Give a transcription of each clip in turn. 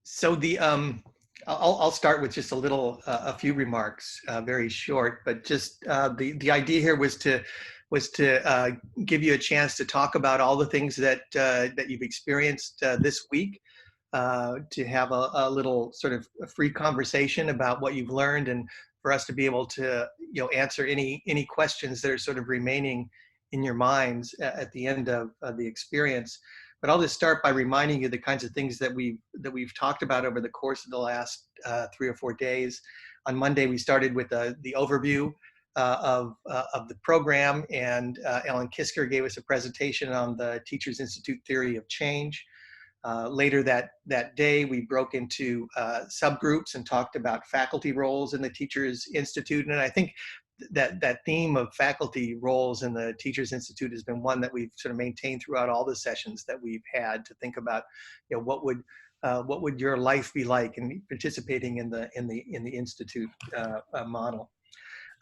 So I'll start with just a few remarks, very short, but just the idea here was to give you a chance to talk about all the things that you've experienced this week, to have a little sort of a free conversation about what you've learned, and for us to be able to answer any questions that are sort of remaining in your minds at the end of the experience. But I'll just start by reminding you the kinds of things that we've talked about over the course of the last 3 or 4 days. On Monday, we started with the overview of the program, and Ellen Kisker gave us a presentation on the Teachers Institute theory of change. Later that day, we broke into subgroups and talked about faculty roles in the Teachers Institute. And I think that theme of faculty roles in the Teachers Institute has been one that we've sort of maintained throughout all the sessions that we've had, to think about, what would your life be like in participating in the Institute model.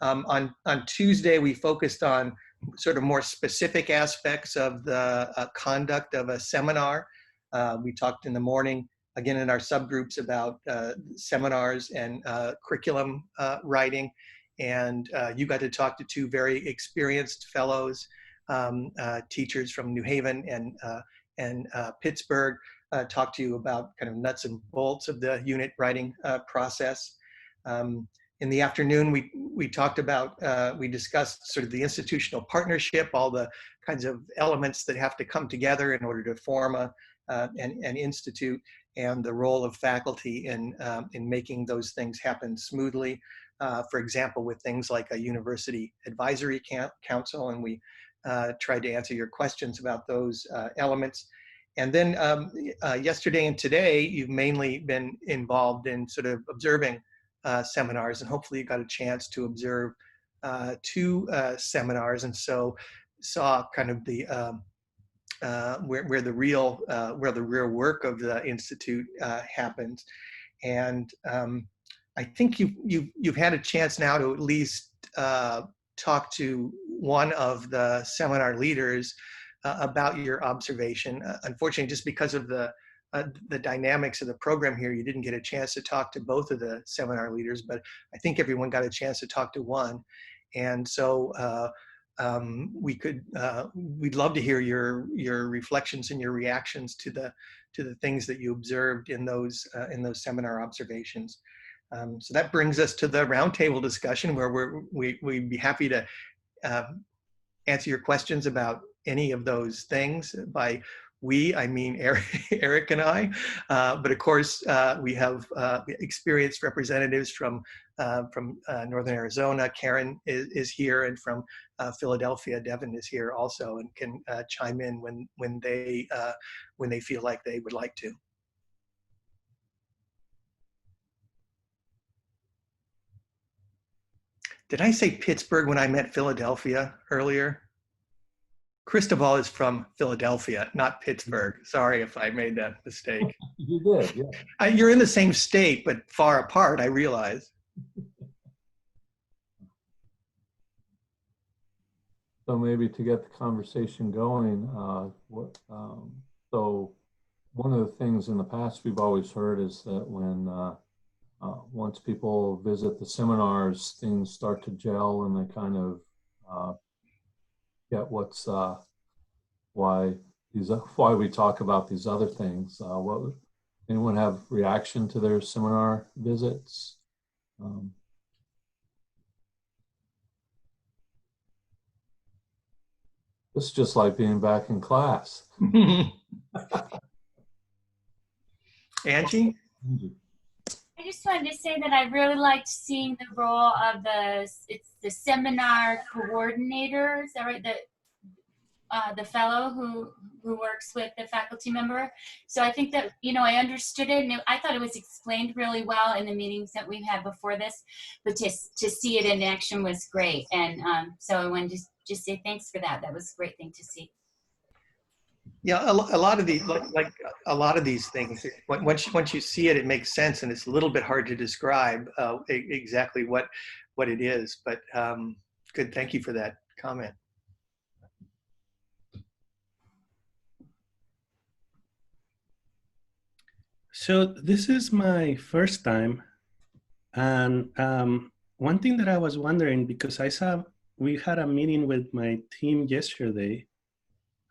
On Tuesday, we focused on sort of more specific aspects of the conduct of a seminar. We talked in the morning, again in our subgroups, about seminars and curriculum writing. And you got to talk to two very experienced fellows, teachers from New Haven and Pittsburgh, talk to you about kind of nuts and bolts of the unit writing process. In the afternoon, we talked about, we discussed sort of the institutional partnership, all the kinds of elements that have to come together in order to form an institute, and the role of faculty in making those things happen smoothly. For example, with things like a university advisory council, and we tried to answer your questions about those elements. And then yesterday and today, you've mainly been involved in sort of observing seminars, and hopefully you got a chance to observe two seminars, and so saw kind of the where the real work of the Institute happens. And I think you've had a chance now to at least talk to one of the seminar leaders about your observation. Unfortunately, just because of the dynamics of the program here, you didn't get a chance to talk to both of the seminar leaders, but I think everyone got a chance to talk to one. And so we'd love to hear your reflections and your reactions to the things that you observed in those seminar observations. So that brings us to the roundtable discussion, where we'd be happy to answer your questions about any of those things. By we, I mean Eric and I, but of course we have experienced representatives from Northern Arizona. Karen is here, and from Philadelphia, Devin is here also, and can chime in when they feel like they would like to. Did I say Pittsburgh when I meant Philadelphia earlier? Cristobal is from Philadelphia, not Pittsburgh. Sorry if I made that mistake. You did, yeah. You're in the same state, but far apart, I realize. So maybe to get the conversation going, so one of the things in the past we've always heard is that when once people visit the seminars, things start to gel, and they kind of get what's why we talk about these other things. What anyone have reaction to their seminar visits? It's just like being back in class. Angie? I just wanted to say that I really liked seeing the role of the seminar coordinator. Is that right? The fellow who works with the faculty member. So I think that, I understood it, and I thought it was explained really well in the meetings that we've had before this, but to see it in action was great. And so I wanted to just say thanks for that. That was a great thing to see. Yeah, a lot of these, like a lot of these things, once you see it, it makes sense, and it's a little bit hard to describe exactly what it is. But good, thank you for that comment. So this is my first time, and one thing that I was wondering, because I saw we had a meeting with my team yesterday,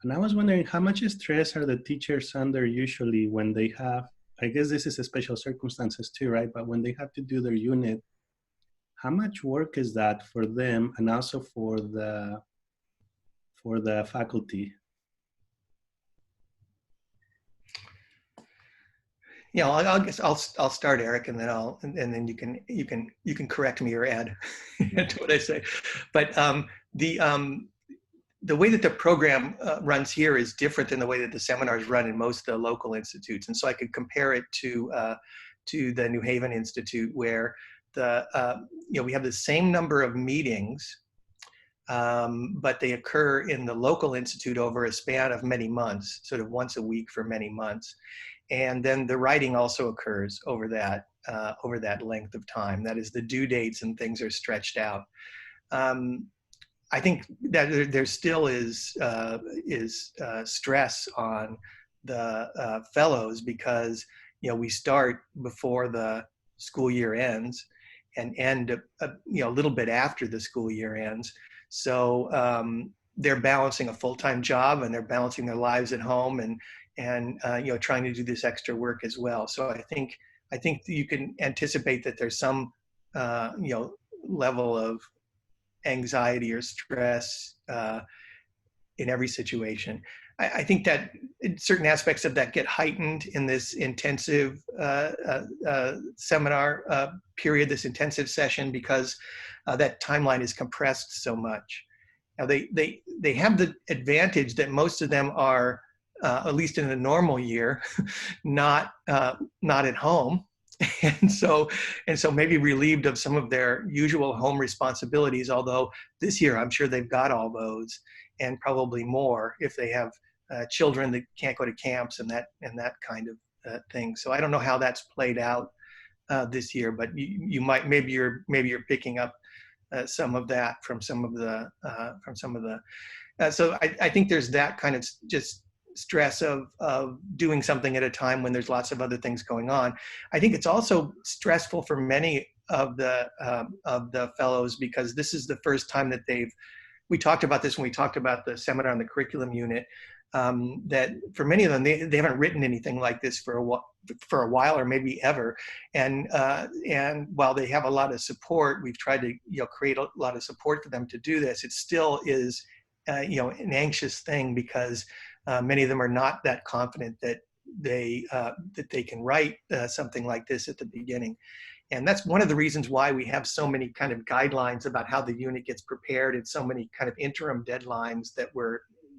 and I was wondering how much stress are the teachers under usually when they have, I guess this is a special circumstances too, right? But when they have to do their unit, how much work is that for them and also for the faculty? Yeah, I'll start, Eric, and then you can correct me or add to what I say. But the way that the program runs here is different than the way that the seminars run in most of the local institutes, and so I could compare it to the New Haven Institute, where we have the same number of meetings, but they occur in the local institute over a span of many months, sort of once a week for many months. And then the writing also occurs over that length of time. That is, the due dates and things are stretched out. I think that there still is stress on the fellows because we start before the school year ends and end a little bit after the school year ends. So they're balancing a full-time job and they're balancing their lives at home and trying to do this extra work as well. So I think you can anticipate that there's some level of anxiety or stress in every situation. I think that certain aspects of that get heightened in this intensive seminar period, this intensive session, because that timeline is compressed so much. Now they have the advantage that most of them are, at least in a normal year, not at home, and so maybe relieved of some of their usual home responsibilities. Although this year, I'm sure they've got all those, and probably more if they have children that can't go to camps and that kind of thing. So I don't know how that's played out this year, but you might maybe you're picking up some of that from some of the. So I think there's that kind of just stress of doing something at a time when there's lots of other things going on. I think it's also stressful for many of the fellows because this is the first time that we talked about this when we talked about the seminar on the curriculum unit, that for many of them, they haven't written anything like this for a while or maybe ever. And while they have a lot of support, we've tried to create a lot of support for them to do this. It still is an anxious thing because many of them are not that confident that they can write something like this at the beginning. And that's one of the reasons why we have so many kind of guidelines about how the unit gets prepared and so many kind of interim deadlines that we're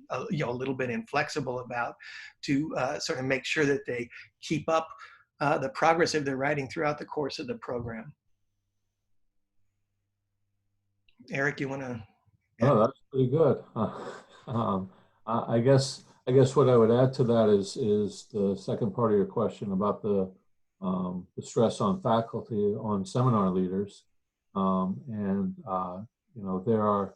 a little bit inflexible about to sort of make sure that they keep up the progress of their writing throughout the course of the program. Eric, you want to? Oh, that's pretty good. I guess what I would add to that is the second part of your question about the stress on faculty, on seminar leaders, there are,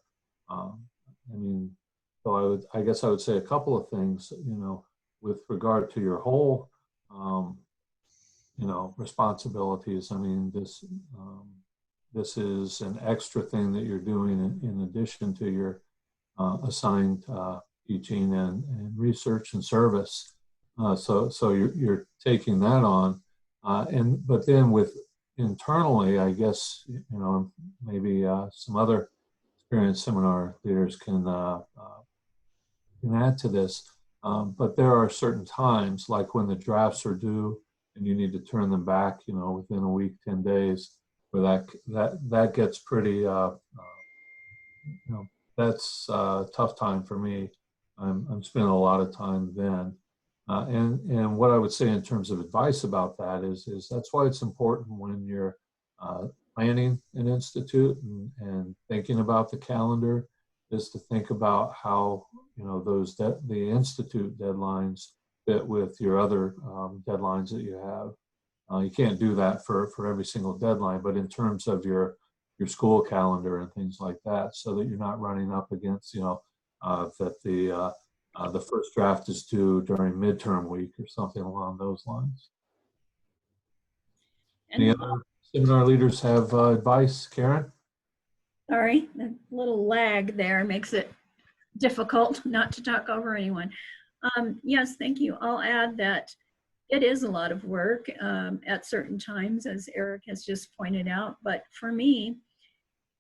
so I guess I would say a couple of things, with regard to your whole, responsibilities. I mean, this is an extra thing that you're doing in addition to your assigned teaching and research and service. So you're taking that on, but then with internally, I guess maybe some other experienced seminar leaders can add to this. But there are certain times, like when the drafts are due and you need to turn them back, within a week, 10 days, where that gets pretty, that's a tough time for me. I'm spending a lot of time then. And what I would say in terms of advice about that is that's why it's important when you're planning an institute and thinking about the calendar, is to think about how the institute deadlines fit with your other deadlines that you have. You can't do that for every single deadline, but in terms of your school calendar and things like that, so that you're not running up against that the first draft is due during midterm week or something along those lines. Any other seminar leaders have advice? Karen? Sorry, a little lag there makes it difficult not to talk over anyone. Yes, thank you. I'll add that it is a lot of work at certain times, as Eric has just pointed out. But for me,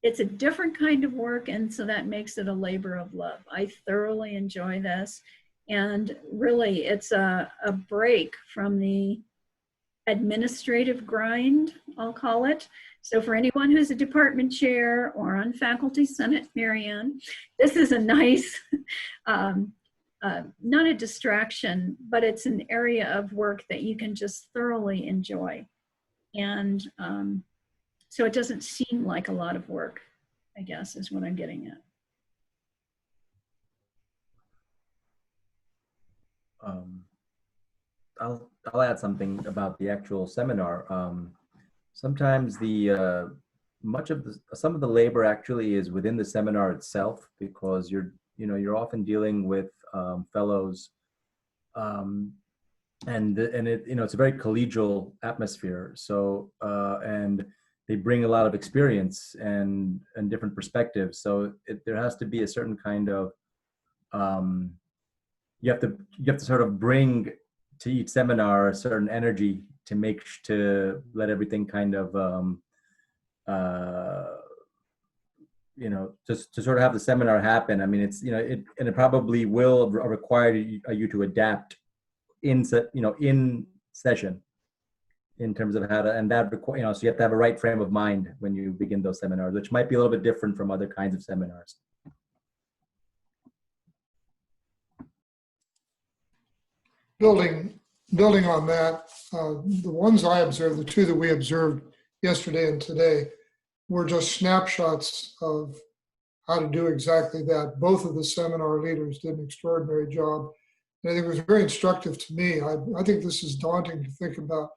it's a different kind of work, and so that makes it a labor of love. I thoroughly enjoy this. And really, it's a break from the administrative grind, I'll call it. So for anyone who's a department chair or on faculty senate, Marianne, this is a nice, not a distraction, but it's an area of work that you can just thoroughly enjoy. And so it doesn't seem like a lot of work, I guess, is what I'm getting at. I'll add something about the actual seminar. Sometimes the some of the labor actually is within the seminar itself, because you're often dealing with fellows, and it it's a very collegial atmosphere. So and they bring a lot of experience and different perspectives. So there has to be a certain kind of you have to sort of bring to each seminar a certain energy to let everything kind of just to sort of have the seminar happen. I mean, it's and it probably will require you to adapt in session in terms of how to, and that so you have to have a right frame of mind when you begin those seminars, which might be a little bit different from other kinds of seminars. Building on that, the ones I observed, the two that we observed yesterday and today, were just snapshots of how to do exactly that. Both of the seminar leaders did an extraordinary job. And I think it was very instructive to me. I think this is daunting to think about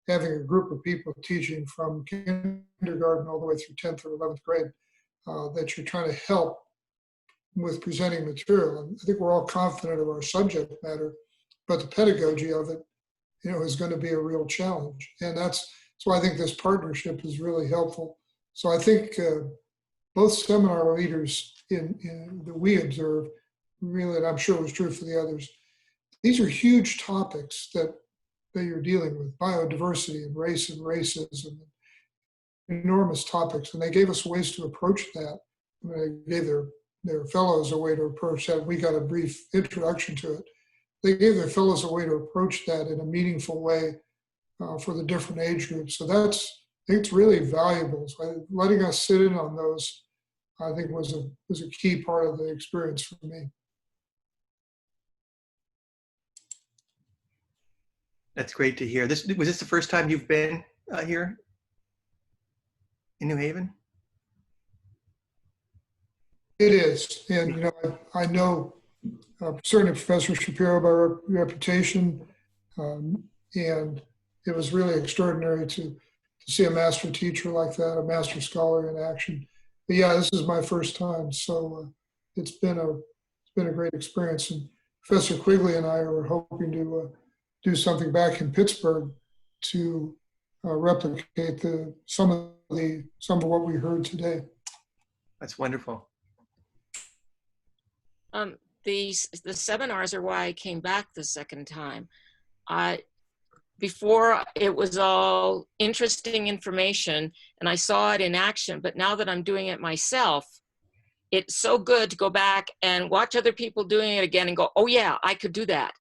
having a group of people teaching from kindergarten all the way through 10th or 11th grade that you're trying to help with presenting material. And I think we're all confident of our subject matter, but the pedagogy of it, is going to be a real challenge. And that's why I think this partnership is really helpful. So I think both seminar leaders that we observed, really, and I'm sure it was true for the others, these are huge topics that you're dealing with: biodiversity and race and racism, enormous topics. And they gave us ways to approach that. They gave their fellows a way to approach that. We got a brief introduction to it. They gave their fellows a way to approach that in a meaningful way for the different age groups. So I think it's really valuable. So letting us sit in on those, I think, was a key part of the experience for me. That's great to hear. Was this the first time you've been here in New Haven? It is, and I know certainly Professor Shapiro by reputation, and it was really extraordinary to see a master teacher like that, a master scholar in action. But yeah, this is my first time, so it's been a great experience. And Professor Quigley and I are hoping to do something back in Pittsburgh to replicate some of what we heard today. That's wonderful. The seminars are why I came back the second time. Before it was all interesting information and I saw it in action, but now that I'm doing it myself, it's so good to go back and watch other people doing it again and go, oh yeah, I could do that.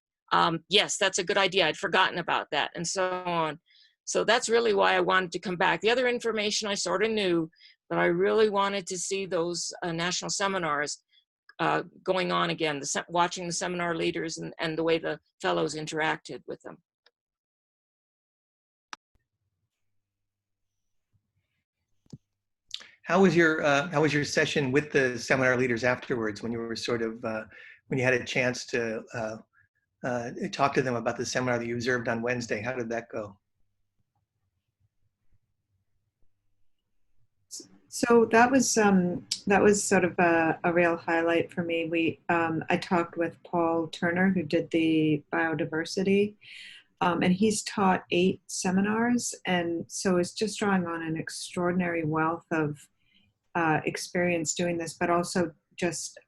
Yes, that's a good idea. I'd forgotten about that, and so on. So that's really why I wanted to come back. The other information I sort of knew, but I really wanted to see those national seminars going on again, watching the seminar leaders and the way the fellows interacted with them. How was your session with the seminar leaders afterwards, when you were when you had a chance to talk to them about the seminar that you observed on Wednesday? How did that go? So that was sort of a real highlight for me. I talked with Paul Turner, who did the biodiversity And he's taught 8 seminars, and so is just drawing on an extraordinary wealth of experience doing this, but also just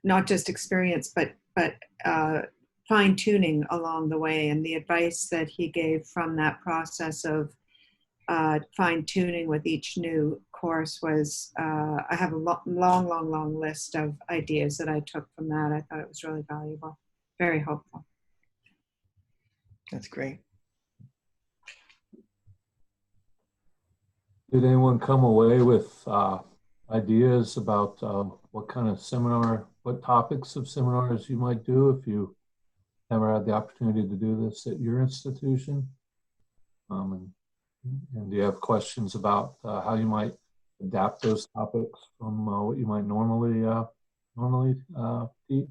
not just experience, but fine tuning along the way. And the advice that he gave from that process of fine tuning with each new course was, I have a long list of ideas that I took from that. I thought it was really valuable, very helpful. That's great. Did anyone come away with ideas about what kind of seminar, what topics of seminars you might do if you ever had the opportunity to do this at your institution? And do you have questions about how you might adapt those topics from what you might normally teach?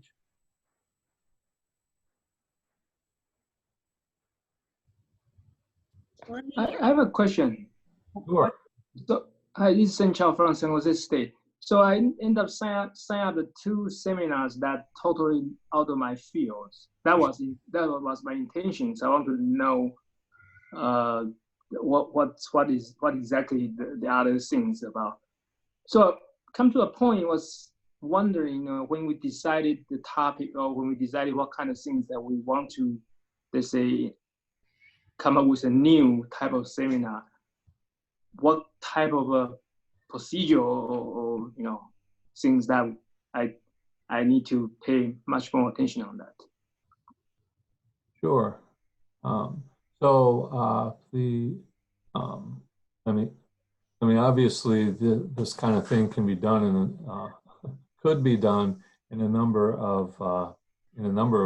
I have a question. Sure. So, hi, this is Sen Chao from San Jose State. So I end up signing up the 2 seminars that totally out of my fields. That was my intention. So I want to know what exactly the other things about. So come to a point, was wondering when we decided the topic, or when we decided what kind of things that we want to, let's say, come up with a new type of seminar, what type of a procedure or things that I need to pay much more attention on that. Sure. I mean, obviously, this kind of thing can be done could be done in a number of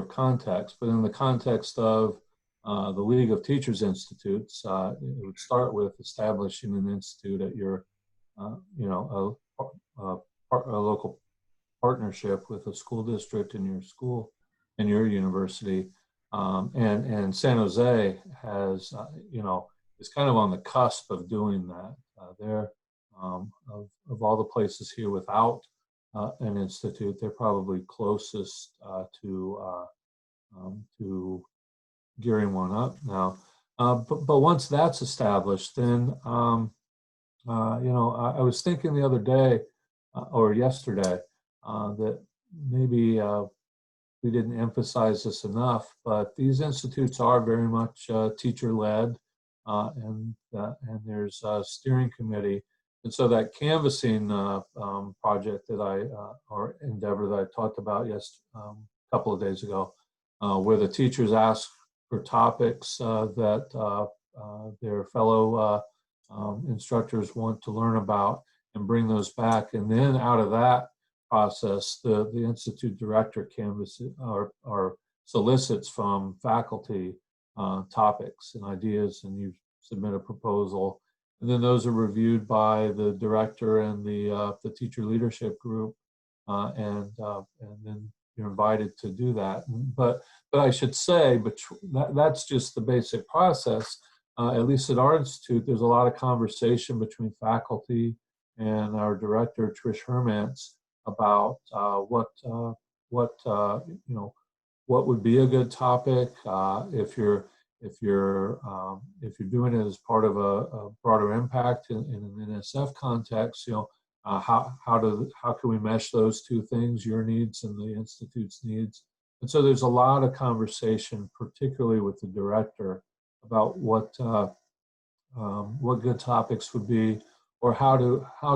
contexts. But in the context of the League of Teachers Institutes, it would start with establishing an institute at your, a local partnership with a school district in your school and your university. And San Jose has, is kind of on the cusp of doing that. They're of all the places here without an institute, they're probably closest to gearing one up now. But once that's established, then I was thinking the other day or yesterday that maybe we didn't emphasize this enough, but these institutes are very much teacher-led, and there's a steering committee. And so that canvassing project that or endeavor that I talked about a couple of days ago, where the teachers ask for topics that their fellow instructors want to learn about and bring those back. And then out of that process, the institute director canvasses or solicits from faculty topics and ideas, and you submit a proposal. And then those are reviewed by the director and the teacher leadership group, and then you're invited to do that. But I should say, but that's just the basic process. At least at our institute, there's a lot of conversation between faculty and our director, Trish Hermance, about what would be a good topic if you're doing it as part of a broader impact in an NSF context. How can we mesh those two things, your needs and the institute's needs? And so there's a lot of conversation, particularly with the director, about what good topics would be, or how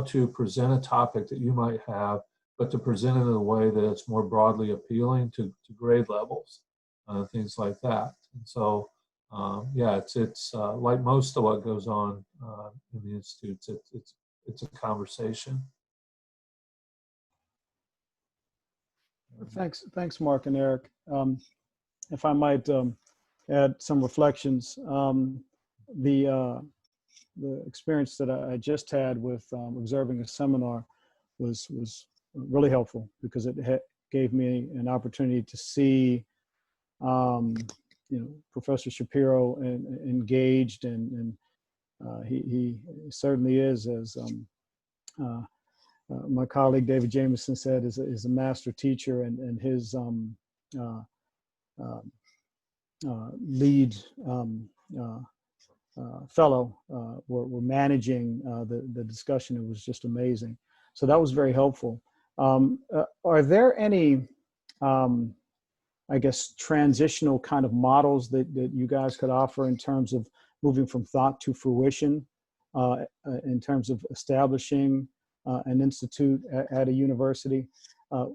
to present a topic that you might have, but to present it in a way that it's more broadly appealing to grade levels, things like that. And so, it's like most of what goes on in the institutes. It's a conversation. Thanks, Mark and Eric. If I might add some reflections, the experience that I just had with observing a seminar was really helpful, because it gave me an opportunity to see, Professor Shapiro engaged, and he certainly is, as my colleague David Jameson said, is a master teacher, and his lead fellow were managing the discussion. It was just amazing. So that was very helpful. Are there any, I guess, transitional kind of models that you guys could offer in terms of moving from thought to fruition, in terms of establishing an institute at a university?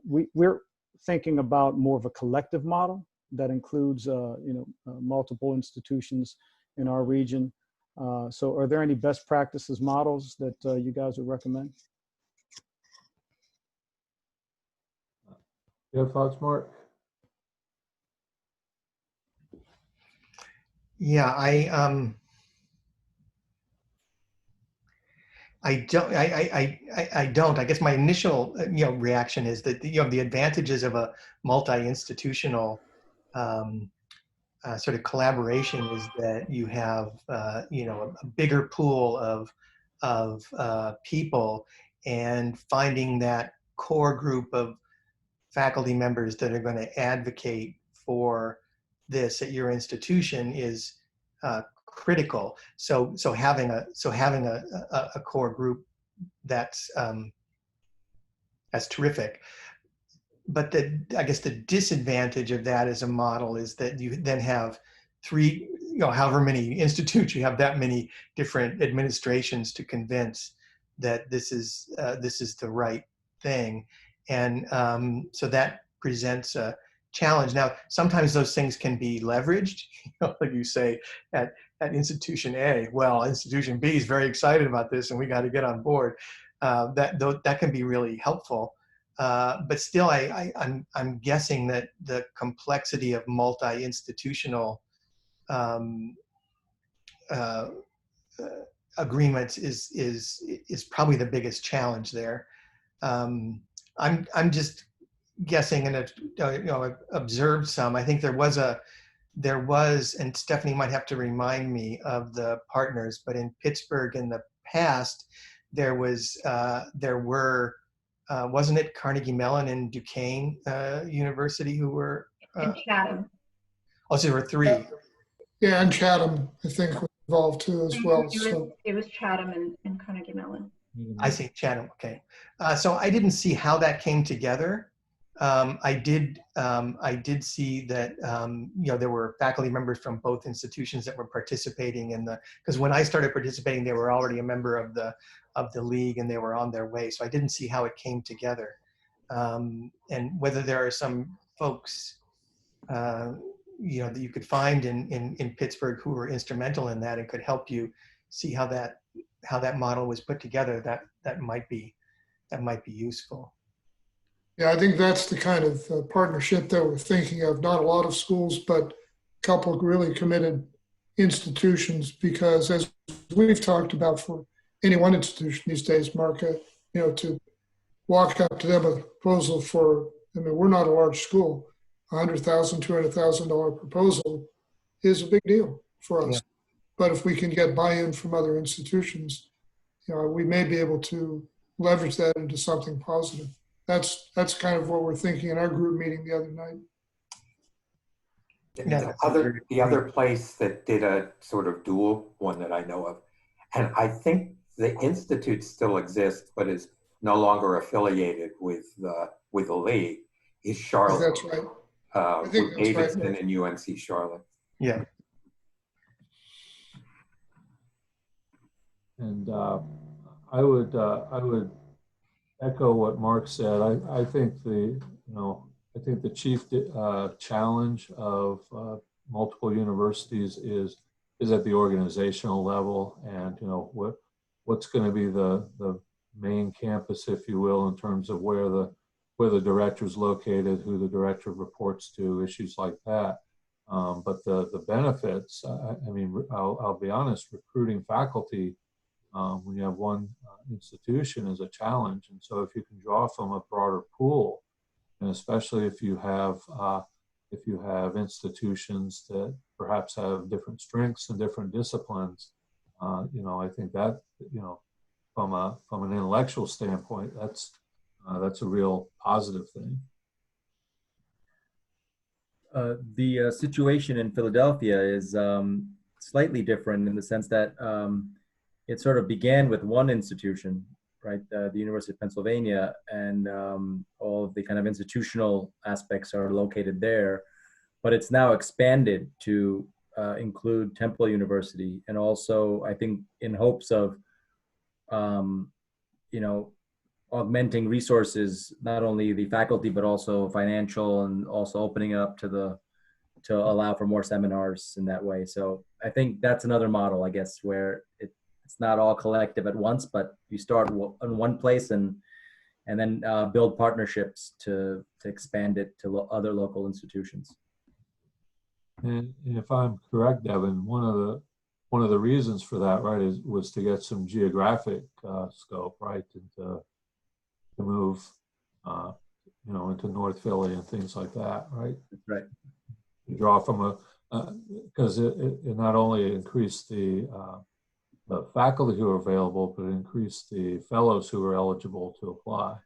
We're thinking about more of a collective model that includes, multiple institutions in our region. So are there any best practices models that you guys would recommend? You have thoughts, Mark? Yeah, I don't. I guess my initial reaction is that the advantages of a multi-institutional sort of collaboration is that you have a bigger pool of people, and finding that core group of faculty members that are going to advocate for this at your institution is critical. So having a core group that's terrific. But I guess the disadvantage of that as a model is that you then have three, however many institutes, you have that many different administrations to convince that this is the right thing, and so that presents a challenge. Now, sometimes those things can be leveraged. Like you say at institution A, well, institution B is very excited about this, and we got to get on board. That can be really helpful. But still, I'm guessing that the complexity of multi-institutional agreements is probably the biggest challenge there. I'm just guessing, and I've observed some. I think there was, and Stephanie might have to remind me of the partners, but in Pittsburgh in the past, there were. Wasn't it Carnegie Mellon and Duquesne University who were? And Chatham. Oh, so there were three. Yeah, and Chatham, I think, was involved too as well. It was Chatham and Carnegie Mellon. I see, Chatham. Okay, so I didn't see how that came together. I did see that there were faculty members from both institutions that were participating in because when I started participating, they were already a member of the league and they were on their way. So I didn't see how it came together, and whether there are some folks that you could find in Pittsburgh who were instrumental in that and could help you see how that model was put together. That might be useful. Yeah, I think that's the kind of partnership that we're thinking of. Not a lot of schools, but a couple of really committed institutions, because as we've talked about for any one institution these days, Mark, to walk up to them with a proposal we're not a large school, $100,000, $200,000 proposal is a big deal for us. Yeah. But if we can get buy-in from other institutions, we may be able to leverage that into something positive. That's kind of what we're thinking in our group meeting the other night. The other place that did a sort of dual one that I know of, and I think the institute still exists but is no longer affiliated with the league, is Charlotte. That's right. I think with Davidson right. And UNC Charlotte. Yeah. And I would echo what Mark said. I think the chief challenge of multiple universities is at the organizational level, and what's going to be the main campus, if you will, in terms of where the director is located, who the director reports to, issues like that. But the benefits, I'll be honest, recruiting faculty when you have one institution is a challenge. And so if you can draw from a broader pool, and especially if you have institutions that perhaps have different strengths and different disciplines, I think that, from an intellectual standpoint, that's a real positive thing. The situation in Philadelphia is slightly different in the sense that it sort of began with one institution, right? The University of Pennsylvania, and all of the kind of institutional aspects are located there. But it's now expanded to include Temple University, and also I think in hopes of, you know, augmenting resources, not only the faculty but also financial, and also opening up to allow for more seminars in that way. So I think that's another model, I guess, where it's not all collective at once, but you start in one place and then build partnerships to expand it to other local institutions. And if I'm correct, Devin, one of the reasons for that, right, was to get some geographic scope, right, and to move, you know, into North Philly and things like that, right? That's right. You draw from because it not only increased the faculty who are available, but it increased the fellows who are eligible to apply.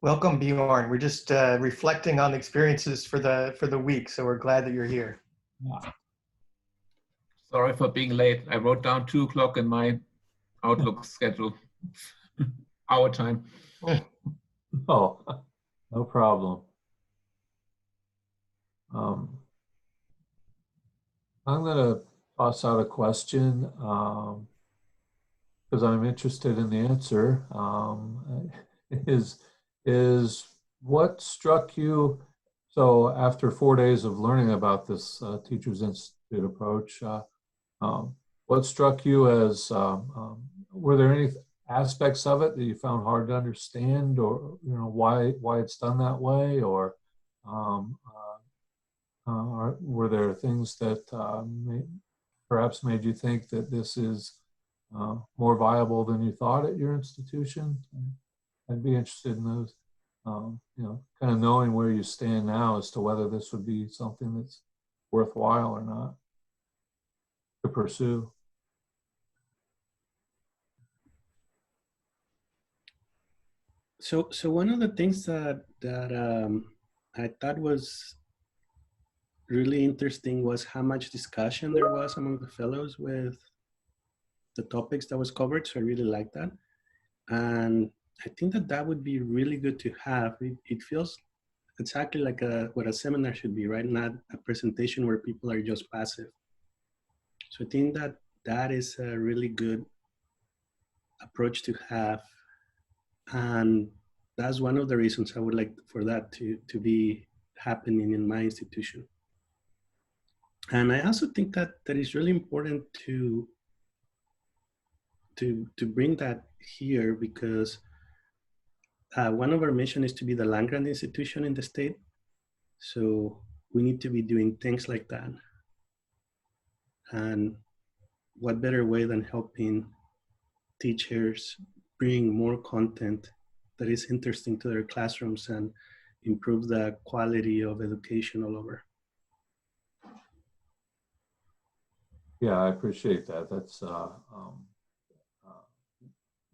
Welcome, Bjorn. We're just reflecting on experiences for the week, so we're glad that you're here. Yeah. Sorry for being late. I wrote down 2 o'clock in my Outlook schedule. Our time. Oh, no problem. I'm going to toss out a question because I'm interested in the answer. Is what struck you? So after 4 days of learning about this Teachers Institute approach, what struck you as, were there any aspects of it that you found hard to understand, or, you know, why it's done that way, or were there things that perhaps made you think that this is more viable than you thought at your institution? I'd be interested in those, you know, kind of knowing where you stand now as to whether this would be something that's worthwhile or not to pursue. So one of the things that I thought was really interesting was how much discussion there was among the fellows with the topics that was covered. So I really like that, and I think that would be really good to have. It feels exactly like what a seminar should be, right? Not a presentation where people are just passive. So I think that is a really good approach to have. And that's one of the reasons I would like for that to be happening in my institution. And I also think that is really important to bring that here, because one of our mission is to be the land-grant institution in the state. So we need to be doing things like that. And what better way than helping teachers bring more content that is interesting to their classrooms and improve the quality of education all over. Yeah, I appreciate that. That's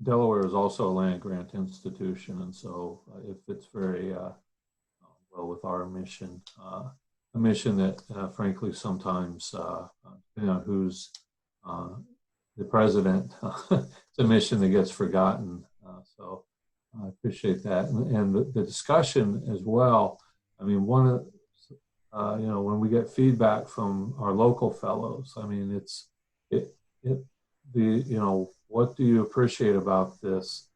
Delaware is also a land grant institution, and so it fits very well with our mission. A mission that, frankly, sometimes, depending on who's the president, it's a mission that gets forgotten. So I appreciate that, and the discussion as well. I mean, one of you know, when we get feedback from our local fellows, I mean, you know, what do you appreciate about this?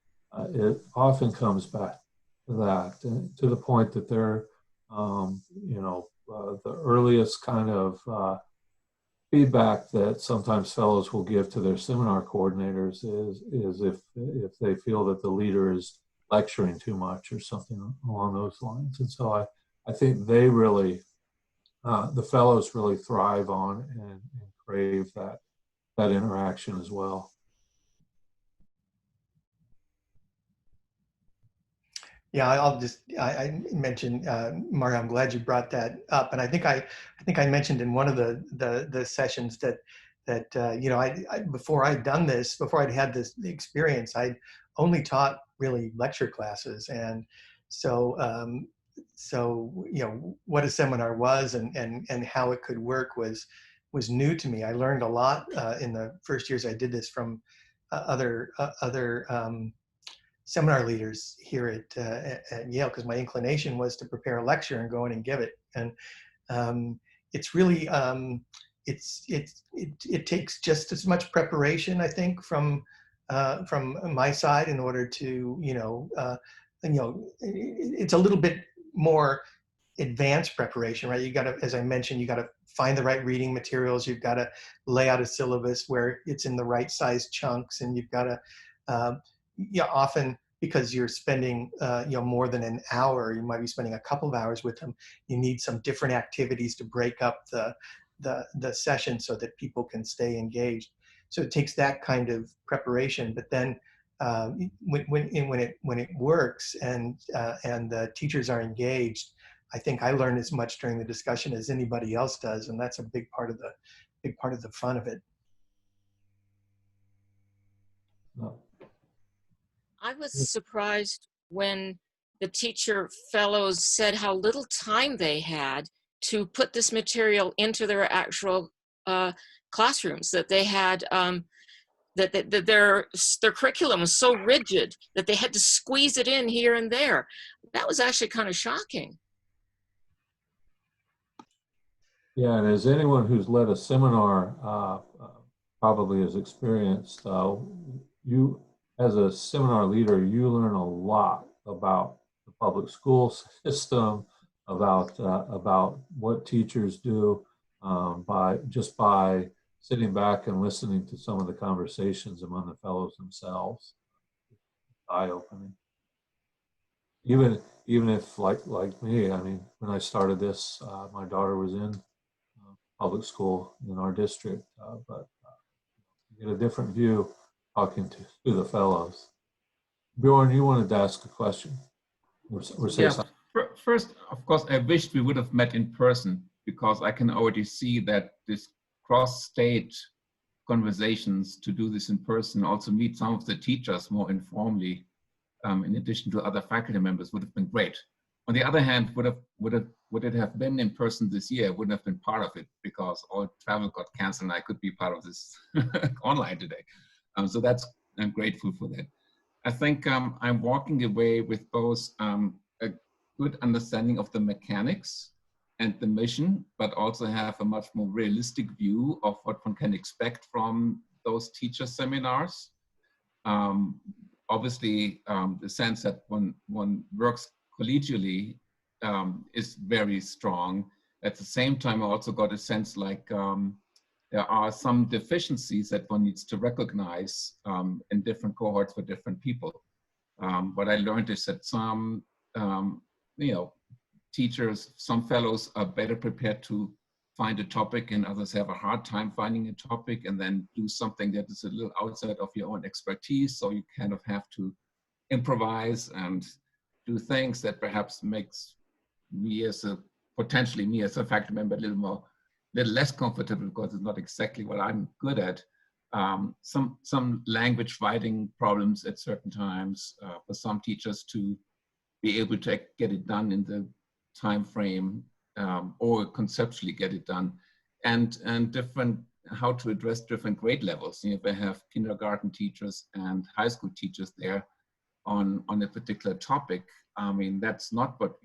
It often comes back to that, to the point that they're, you know, the earliest kind of feedback that sometimes fellows will give to their seminar coordinators is if they feel that the leader is lecturing too much or something along those lines. And so I think they really, the fellows really thrive on and crave that interaction as well. Yeah, I mentioned, Mario, I'm glad you brought that up. And I think I mentioned in one of the sessions that you know, before I'd done this, before I'd had this experience, I'd only taught really lecture classes. And so, you know, what a seminar was and how it could work was new to me. I learned a lot in the first years I did this from other seminar leaders here at Yale, because my inclination was to prepare a lecture and go in and give it. And it's really, it takes just as much preparation, I think, from my side in order to, you know, it's a little bit more advanced preparation, right? You got to, as I mentioned, you got to find the right reading materials. You've got to lay out a syllabus where it's in the right size chunks, and you've got to, yeah, often because you're spending, you know, more than an hour, you might be spending a couple of hours with them. You need some different activities to break up the session so that people can stay engaged. So it takes that kind of preparation. But then when it works and the teachers are engaged, I think I learn as much during the discussion as anybody else does, and that's a big part of the fun of it. I was surprised when the teacher fellows said how little time they had to put this material into their actual classrooms, that they had that their curriculum was so rigid that they had to squeeze it in here and there. That was actually kind of shocking. Yeah, and as anyone who's led a seminar probably has experienced, you as a seminar leader, you learn a lot about the public school system, about what teachers do by sitting back and listening to some of the conversations among the fellows themselves. Eye-opening. Even if like me, I mean, when I started this, my daughter was in public school in our district, but you get a different view talking to the fellows. Bjorn, you wanted to ask a question or say something. First, of course, I wished we would have met in person, because I can already see that this cross-state conversations to do this in person, also meet some of the teachers more informally, in addition to other faculty members, would have been great. On the other hand, would it have been in person this year? I wouldn't have been part of it because all travel got canceled and I could be part of this online today. So I'm grateful for that. I think I'm walking away with both a good understanding of the mechanics and the mission, but also have a much more realistic view of what one can expect from those teacher seminars. Obviously, the sense that one works collegially is very strong. At the same time, I also got a sense like there are some deficiencies that one needs to recognize in different cohorts for different people. What I learned is that some, you know, teachers, some fellows are better prepared to find a topic and others have a hard time finding a topic and then do something that is a little outside of your own expertise. So you kind of have to improvise and do things that perhaps makes me as a faculty member a little less comfortable because it's not exactly what I'm good at. Some language writing problems at certain times for some teachers to be able to get it done in the time frame or conceptually get it done, and different how to address different grade levels. You know, they have kindergarten teachers and high school teachers there on a particular topic. I mean, that's not what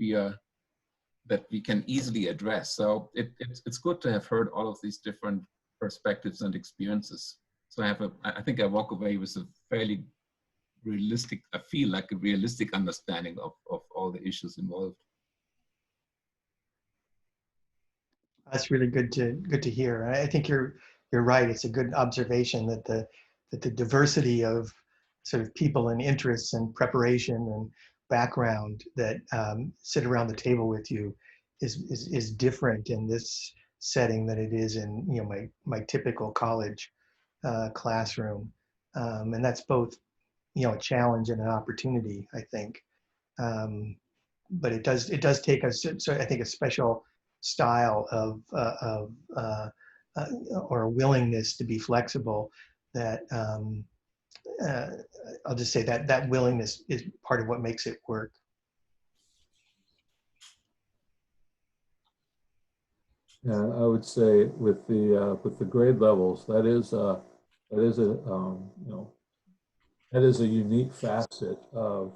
that we can easily address. So it's good to have heard all of these different perspectives and experiences. So I think I walk away with a fairly realistic, I feel like a realistic understanding of all the issues involved. That's really good to hear. I think you're right. It's a good observation that the diversity of sort of people and interests and preparation and background that sit around the table with you is different in this setting than it is in, you know, my typical college classroom, and that's both, you know, a challenge and an opportunity, I think. But it does take us, so I think, a special style of or a willingness to be flexible, that I'll just say that that willingness is part of what makes it work. Yeah, I would say with the grade levels, that is a that is a unique facet of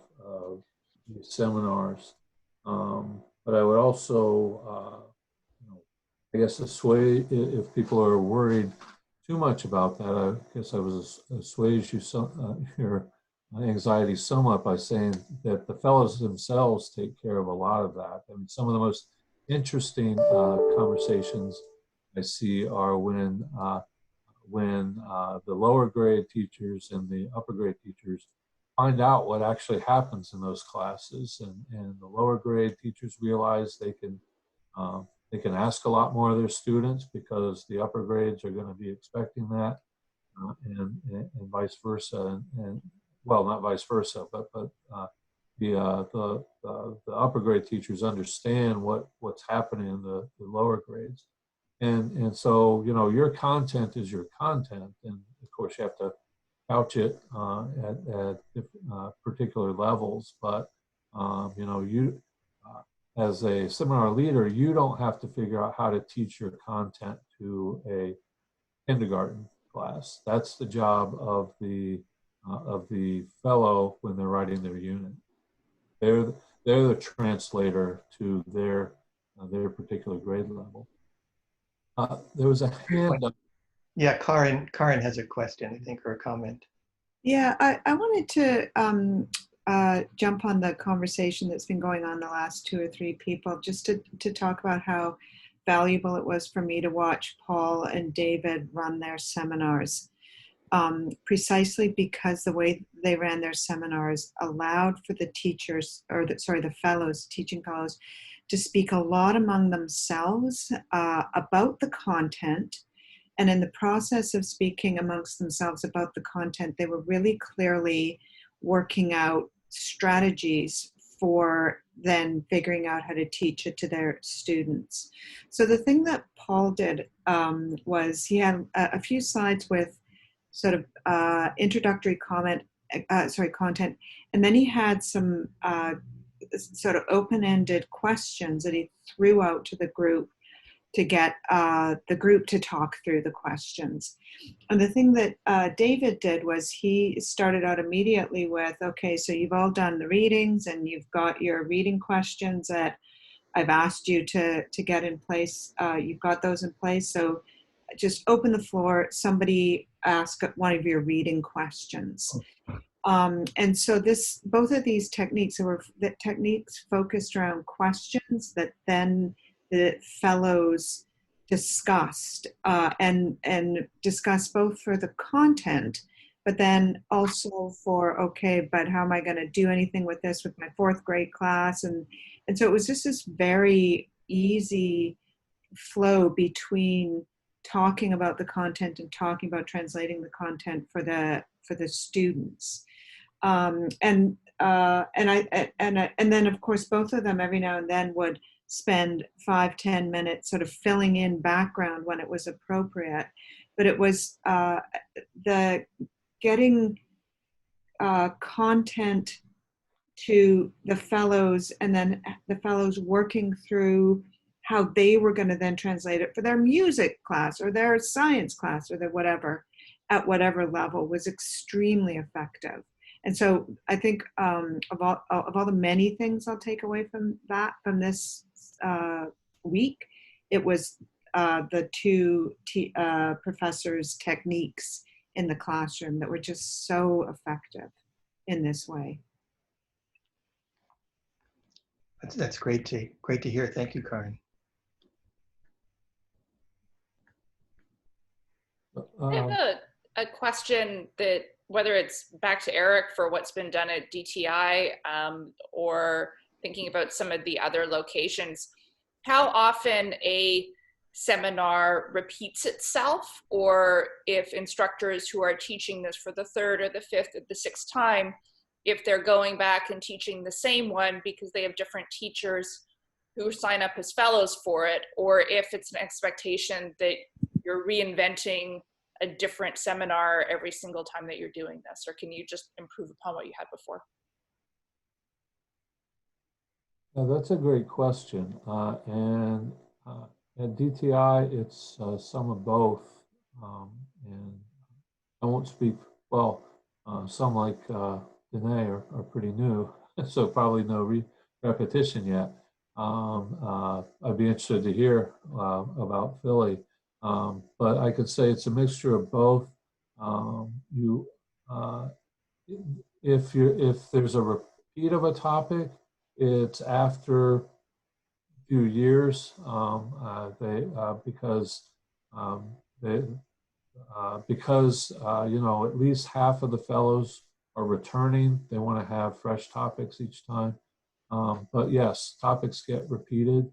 these seminars. But I would also, I guess, assuage if people are worried too much about that. I guess I was assuage your anxiety somewhat by saying that the fellows themselves take care of a lot of that. I mean, some of the most interesting conversations I see are when the lower grade teachers and the upper grade teachers find out what actually happens in those classes, and the lower grade teachers realize they can ask a lot more of their students because the upper grades are going to be expecting that, and vice versa, and well, not vice versa, but the upper grade teachers understand what's happening in the lower grades, and so your content is your content, and of course you have to couch it at particular levels, but you as a seminar leader, you don't have to figure out how to teach your content to a kindergarten class. That's the job of the fellow when they're writing their unit. They're the translator to their particular grade level. There was a hand up. Yeah, Karin has a question, I think, or a comment. Yeah, I wanted to jump on the conversation that's been going on the last 2 or 3 people, just to talk about how valuable it was for me to watch Paul and David run their seminars, precisely because the way they ran their seminars allowed for the teachers, or the fellows, teaching fellows, to speak a lot among themselves about the content. And in the process of speaking amongst themselves about the content, they were really clearly working out strategies for then figuring out how to teach it to their students. So the thing that Paul did was he had a few slides with sort of introductory content, and then he had some sort of open-ended questions that he threw out to the group to get the group to talk through the questions. And the thing that David did was he started out immediately with, okay, so you've all done the readings and you've got your reading questions that I've asked you to get in place. You've got those in place. So just open the floor. Somebody ask one of your reading questions. And so both of these techniques were techniques focused around questions that then the fellows discussed and discussed both for the content, but then also for, okay, but how am I going to do anything with this with my 4th grade class? And so it was just this very easy flow between talking about the content and talking about translating the content for the students. And then of course both of them every now and then would spend 5-10 minutes sort of filling in background when it was appropriate, but it was the getting content to the fellows, and then the fellows working through how they were going to then translate it for their music class or their science class or their whatever, at whatever level, was extremely effective. And so I think of all the many things I'll take away from this week, it was the 2 professors' techniques in the classroom that were just so effective in this way. That's great to hear. Thank you, Karin. I have a question that, whether it's back to Eric for what's been done at DTI or thinking about some of the other locations, how often a seminar repeats itself, or if instructors who are teaching this for the 3rd or the 5th or the 6th time, if they're going back and teaching the same one because they have different teachers who sign up as fellows for it, or if it's an expectation that you're reinventing a different seminar every single time that you're doing this, or can you just improve upon what you had before? Yeah, that's a great question. And at DTI, it's some of both. And I won't speak, well, some like Danae are pretty new, so probably no repetition yet. I'd be interested to hear about Philly. But I could say it's a mixture of both. If there's a repeat of a topic, it's after a few years. Because at least half of the fellows are returning. They want to have fresh topics each time. But yes, topics get repeated,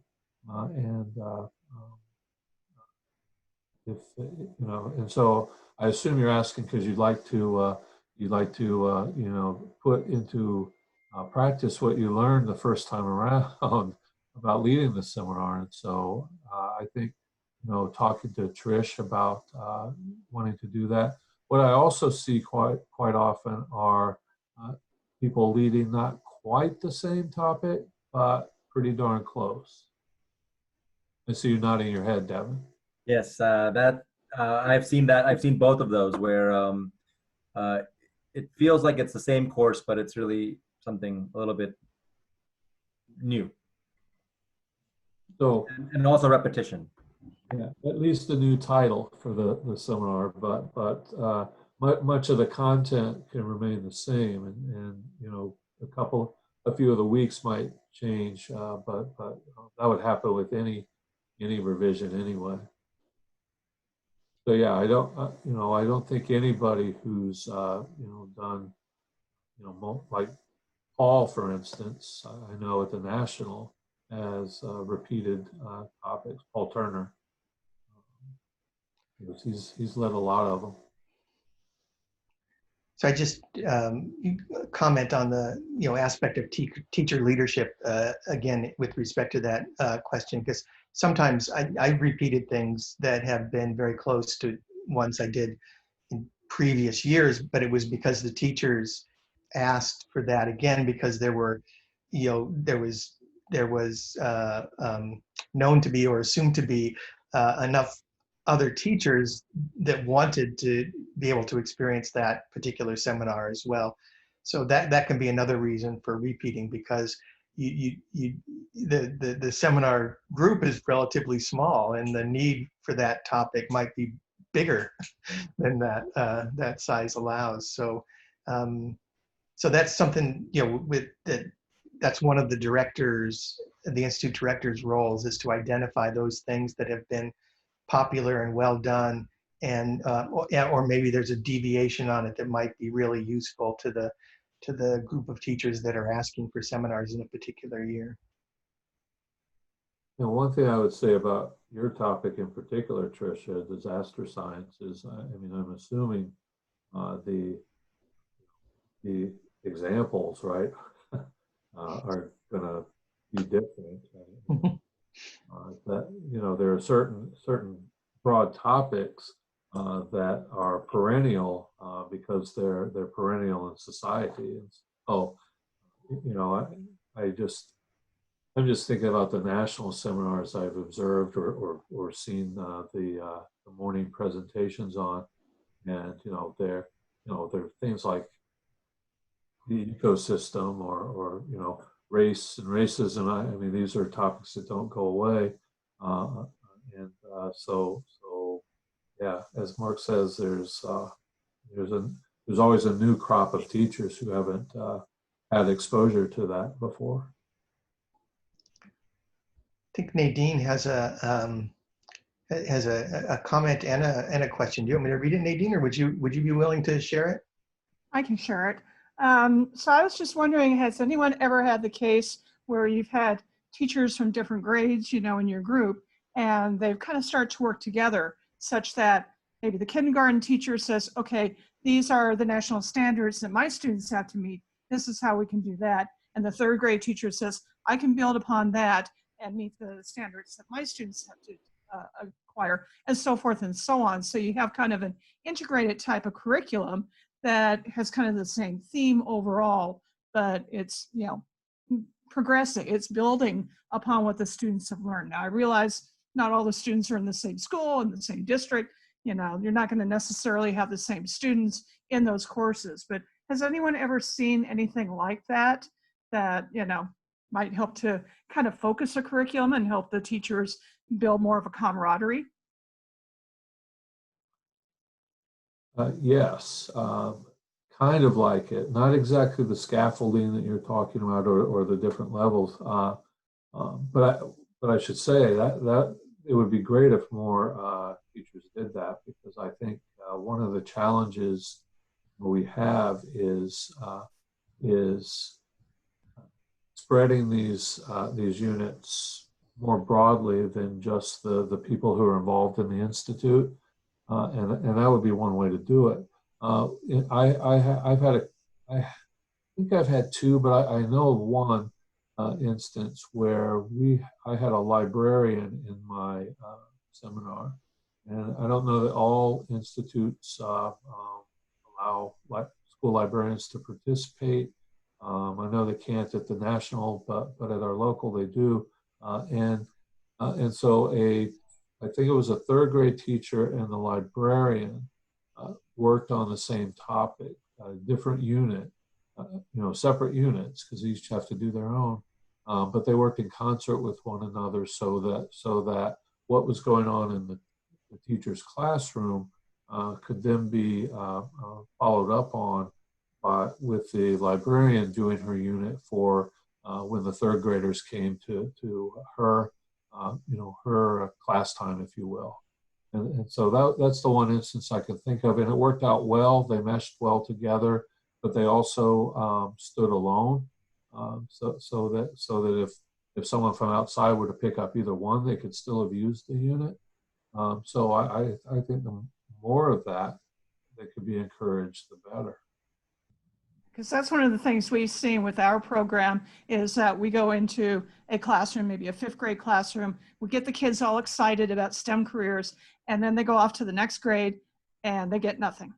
and and so I assume you're asking because you'd like to put into practice what you learned the first time around about leading the seminar. And so I think talking to Trish about wanting to do that. What I also see quite often are people leading not quite the same topic, but pretty darn close. I see you nodding your head, Devin. Yes, I've seen that. I've seen both of those where it feels like it's the same course, but it's really something a little bit new. So and also repetition. Yeah, at least a new title for the seminar, but much of the content can remain the same, and a few of the weeks might change, but that would happen with any revision anyway. So yeah, I don't think anybody who's done like Paul, for instance, I know at the National has repeated topics. Paul Turner. He's led a lot of them. So I just comment on the aspect of teacher leadership again with respect to that question, because sometimes I repeated things that have been very close to ones I did in previous years, but it was because the teachers asked for that again, because there was known to be or assumed to be enough other teachers that wanted to be able to experience that particular seminar as well. So that can be another reason for repeating, because the seminar group is relatively small, and the need for that topic might be bigger than that size allows. So so that's something that's one of the institute directors' roles, is to identify those things that have been popular and well done, and or maybe there's a deviation on it that might be really useful to the group of teachers that are asking for seminars in a particular year. And one thing I would say about your topic in particular, Tricia, disaster science, is I'm assuming the examples, right, are going to be different. That there are certain broad topics that are perennial because they're perennial in society. And so, I'm just thinking about the national seminars I've observed or seen the morning presentations on, and there are things like the ecosystem or race and racism. I mean, these are topics that don't go away, so yeah, as Mark says, there's always a new crop of teachers who haven't had exposure to that before. I think Nadine has a comment and a question. Do you want me to read it, Nadine, or would you be willing to share it? I can share it. So I was just wondering, has anyone ever had the case where you've had teachers from different grades, in your group, and they've kind of started to work together such that maybe the kindergarten teacher says, okay, these are the national standards that my students have to meet. This is how we can do that. And the third grade teacher says, I can build upon that and meet the standards that my students have to acquire, and so forth and so on. So you have kind of an integrated type of curriculum that has kind of the same theme overall, but it's, you know, progressing. It's building upon what the students have learned. Now, I realize not all the students are in the same school, in the same district. You know, you're not going to necessarily have the same students in those courses, but has anyone ever seen anything like that, that, you know, might help to kind of focus a curriculum and help the teachers build more of a camaraderie? Yes, kind of like it. Not exactly the scaffolding that you're talking about, or the different levels. But I should say that it would be great if more teachers did that, because I think one of the challenges we have is spreading these units more broadly than just the people who are involved in the institute, and that would be one way to do it. I think I've had two, but I know of one instance where I had a librarian in my seminar, and I don't know that all institutes allow school librarians to participate. I know they can't at the national, but at our local they do, and so I think it was a third grade teacher and the librarian worked on the same topic, different unit, separate units, because each have to do their own. But they worked in concert with one another so that what was going on in the teacher's classroom could then be followed up on with the librarian doing her unit for when the third graders came to her, her class time, if you will. And so that's the one instance I can think of, and it worked out well. They meshed well together, but they also stood alone, so that if someone from outside were to pick up either one, they could still have used the unit. So I think the more of that could be encouraged, the better. Because that's one of the things we've seen with our program, is that we go into a classroom, maybe a fifth grade classroom, we get the kids all excited about STEM careers, and then they go off to the next grade and they get nothing.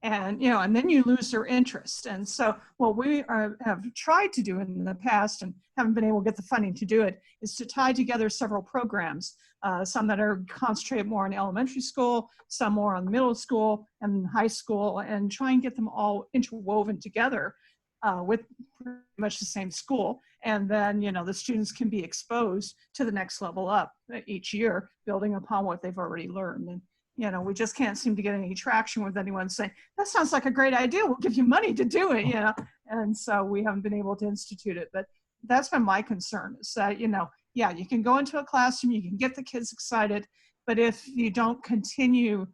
And, and then you lose their interest. And so what we have tried to do in the past, and haven't been able to get the funding to do it, is to tie together several programs, some that are concentrated more on elementary school, some more on middle school and high school, and try and get them all interwoven together with pretty much the same school. And then, the students can be exposed to the next level up each year, building upon what they've already learned. And we just can't seem to get any traction with anyone saying, that sounds like a great idea, we'll give you money to do it, And so we haven't been able to institute it. But that's been my concern, is that, yeah, you can go into a classroom, you can get the kids excited, but if you don't continue,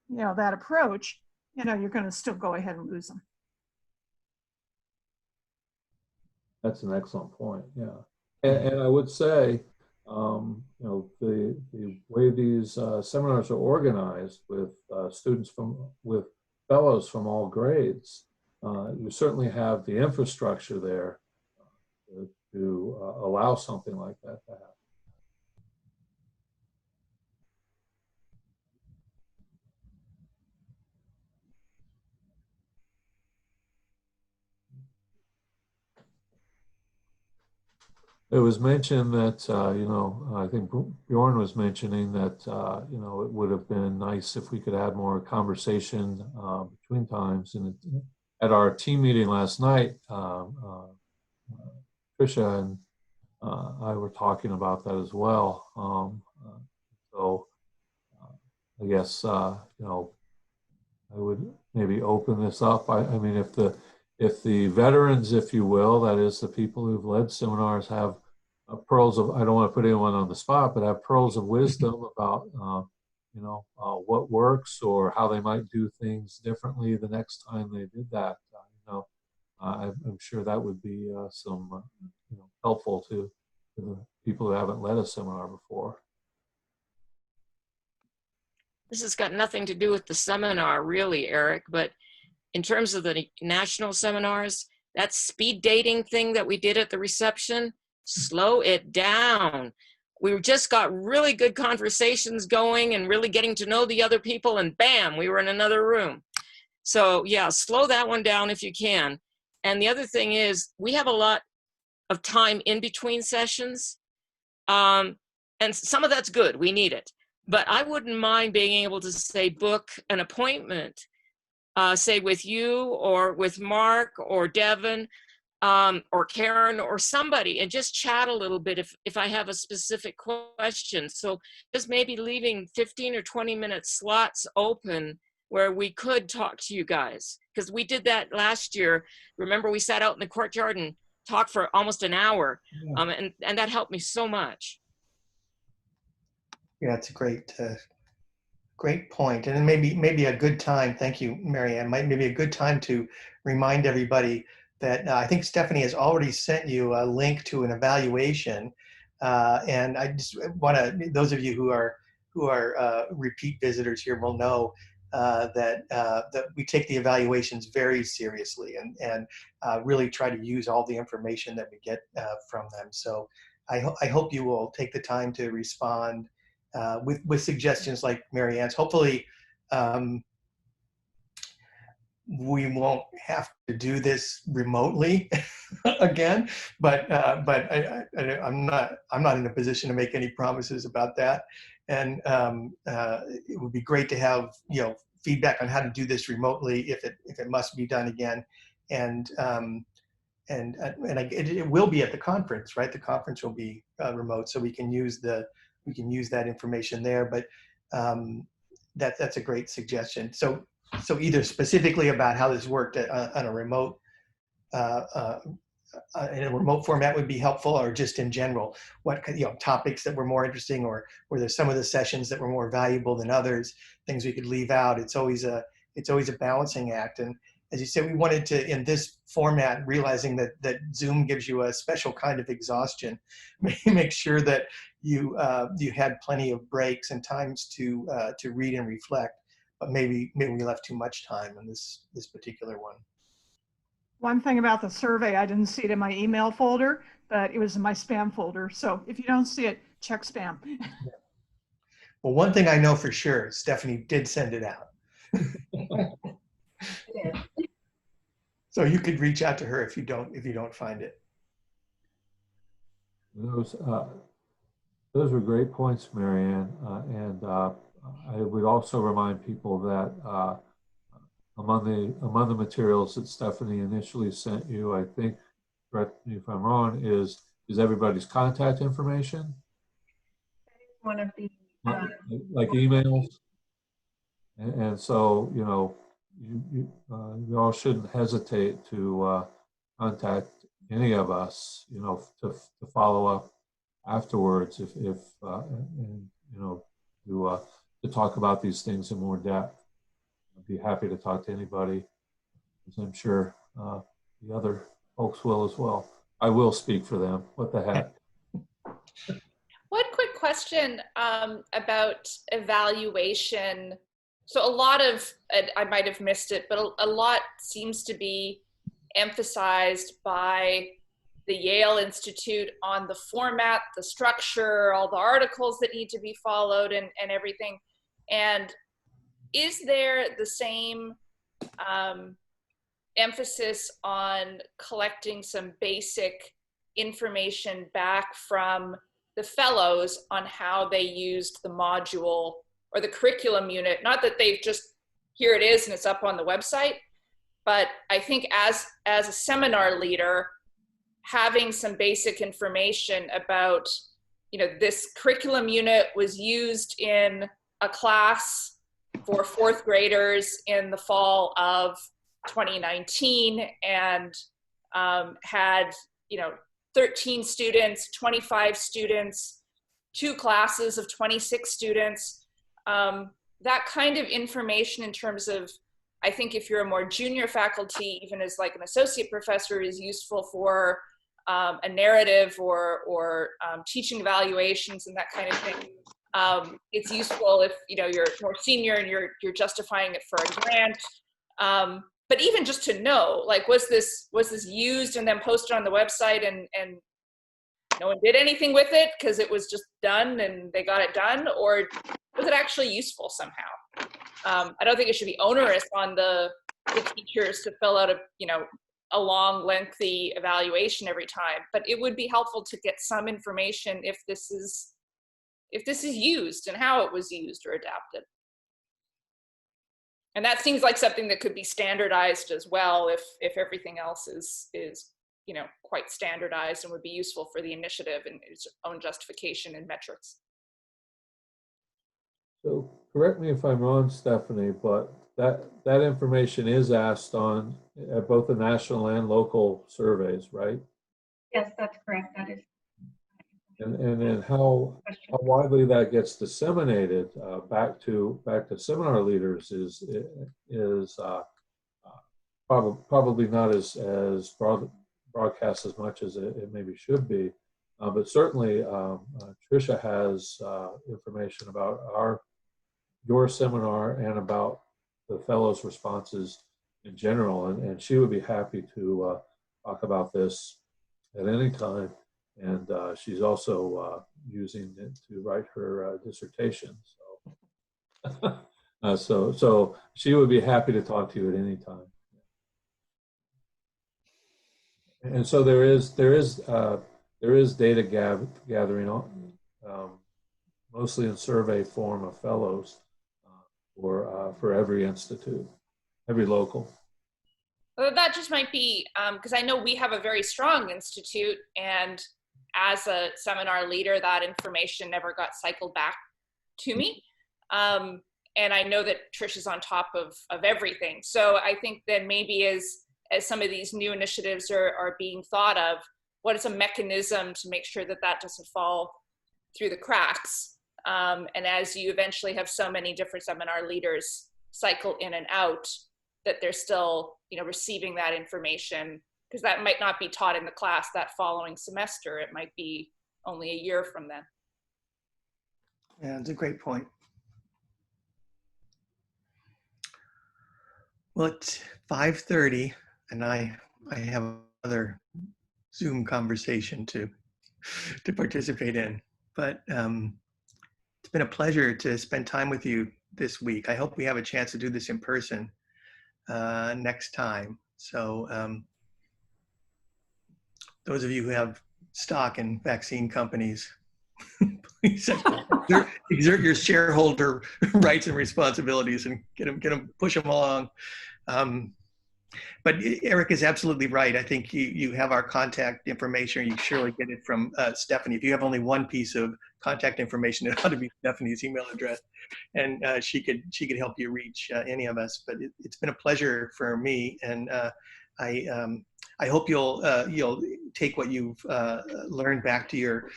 that approach, you're going to still go ahead and lose them. That's an excellent point, yeah. And I would say, the way these seminars are organized with students with fellows from all grades, you certainly have the infrastructure there to allow something like that to happen. It was mentioned that, I think Bjorn was mentioning that, it would have been nice if we could have more conversation between times. And at our team meeting last night, Tricia and I were talking about that as well. So I guess, I would maybe open this up. I mean, if the veterans, if you will, that is the people who've led seminars, have pearls of, I don't want to put anyone on the spot, but have pearls of wisdom about, what works or how they might do things differently the next time they did that. I'm sure that would be some, helpful to the people who haven't led a seminar before. This has got nothing to do with the seminar, really, Eric, but in terms of the national seminars, that speed dating thing that we did at the reception, slow it down. we just got really good conversations going and really getting to know the other people, and bam, we were in another room. So yeah, slow that one down if you can. And the other thing is, we have a lot of time in between sessions. And some of that's good, we need it. But I wouldn't mind being able to say, book an appointment, say with you or with Mark or Devin, or Karen or somebody, and just chat a little bit if I have a specific question. So just maybe leaving 15 or 20-minute slots open where we could talk to you guys. Because we did that last year. Remember, we sat out in the courtyard and talked for almost an hour. Yeah. And that helped me so much. Yeah, it's a great point. And then maybe a good time, thank you, Marianne, maybe a good time to remind everybody that I think Stephanie has already sent you a link to an evaluation. And I just want to, those of you who are repeat visitors here will know that we take the evaluations very seriously and really try to use all the information that we get from them. So I hope you will take the time to respond with suggestions like Marianne's. Hopefully, we won't have to do this remotely again, but I'm not in a position to make any promises about that. And it would be great to have feedback on how to do this remotely if it must be done again. And it will be at the conference, right? The conference will be remote, so we can use that information there. But that's a great suggestion. So either specifically about how this worked on a remote, in a remote format would be helpful, or just in general, what topics that were more interesting, or were there some of the sessions that were more valuable than others, things we could leave out. It's always a balancing act. And as you said, we wanted to, in this format, realizing that Zoom gives you a special kind of exhaustion, make sure that you had plenty of breaks and times to read and reflect. But maybe we left too much time on this particular one. One thing about the survey, I didn't see it in my email folder, but it was in my spam folder. So if you don't see it, check spam. Well, one thing I know for sure, Stephanie did send it out. So you could reach out to her if you don't find it. Those were great points, Marianne. And I would also remind people that among the materials that Stephanie initially sent you, I think, correct me if I'm wrong, is everybody's contact information? One of the like emails. And so, you all shouldn't hesitate to contact any of us, to follow up afterwards if and to talk about these things in more depth. I'd be happy to talk to anybody, as I'm sure the other folks will as well. I will speak for them. What the heck? One quick question about evaluation. So a lot of, I might have missed it, but a lot seems to be emphasized by the Yale Institute on the format, the structure, all the articles that need to be followed and everything. And is there the same emphasis on collecting some basic information back from the fellows on how they used the module or the curriculum unit? Not that they've just, here it is and it's up on the website, but I think as a seminar leader, having some basic information about, this curriculum unit was used in a class for fourth graders in the fall of 2019 and had, 13 students, 25 students, 2 classes of 26 students. That kind of information in terms of, I think if you're a more junior faculty, even as like an associate professor, is useful for a narrative or teaching evaluations and that kind of thing. It's useful if you're more senior and you're justifying it for a grant. But even just to know, like, was this used and then posted on the website, and no one did anything with it because it was just done and they got it done, or was it actually useful somehow? I don't think it should be onerous on the teachers to fill out a long, lengthy evaluation every time, but it would be helpful to get some information if this is used and how it was used or adapted. And that seems like something that could be standardized as well if everything else is quite standardized and would be useful for the initiative and its own justification and metrics. So correct me if I'm wrong, Stephanie, but that information is asked on at both the national and local surveys, right? Yes, that's correct. That is. And then how widely that gets disseminated back to seminar leaders is probably not as broadcast as much as it maybe should be, but certainly Tricia has information about your seminar and about the fellows' responses in general, and she would be happy to talk about this at any time. And she's also using it to write her dissertation. So, so she would be happy to talk to you at any time. And so there is data gathering, mostly in survey form of fellows for every institute, every local. Well, that just might be because I know we have a very strong institute, and as a seminar leader, that information never got cycled back to me. And I know that Trish is on top of everything. So I think then maybe as some of these new initiatives are being thought of, what is a mechanism to make sure that doesn't fall through the cracks? And as you eventually have so many different seminar leaders cycle in and out, that they're still, receiving that information, because that might not be taught in the class that following semester. It might be only a year from then. Yeah, it's a great point. Well, it's 5:30, and I have another Zoom conversation to participate in. But it's been a pleasure to spend time with you this week. I hope we have a chance to do this in person next time. So those of you who have stock in vaccine companies, please exert your shareholder rights and responsibilities and get them, push them along. But Eric is absolutely right. I think you have our contact information. You surely get it from Stephanie. If you have only one piece of contact information, it ought to be Stephanie's email address, and she could help you reach any of us. But it's been a pleasure for me, and I hope you'll take what you've learned back to your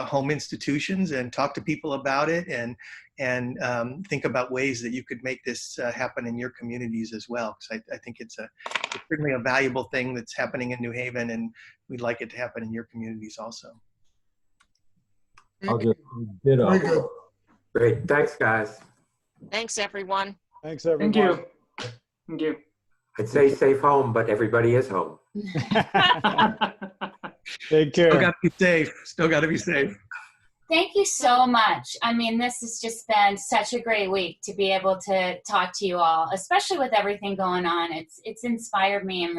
home institutions and talk to people about it, and think about ways that you could make this happen in your communities as well. Because I think it's certainly a valuable thing that's happening in New Haven, and we'd like it to happen in your communities also. I'll just ditto. Very good. Great. Thanks, guys. Thanks, everyone. Thanks, everyone. Thank you. Thank you. I'd say safe home, but everybody is home. Take care. Still got to be safe. Still got to be safe. Thank you so much. I mean, this has just been such a great week to be able to talk to you all, especially with everything going on. It's inspired me and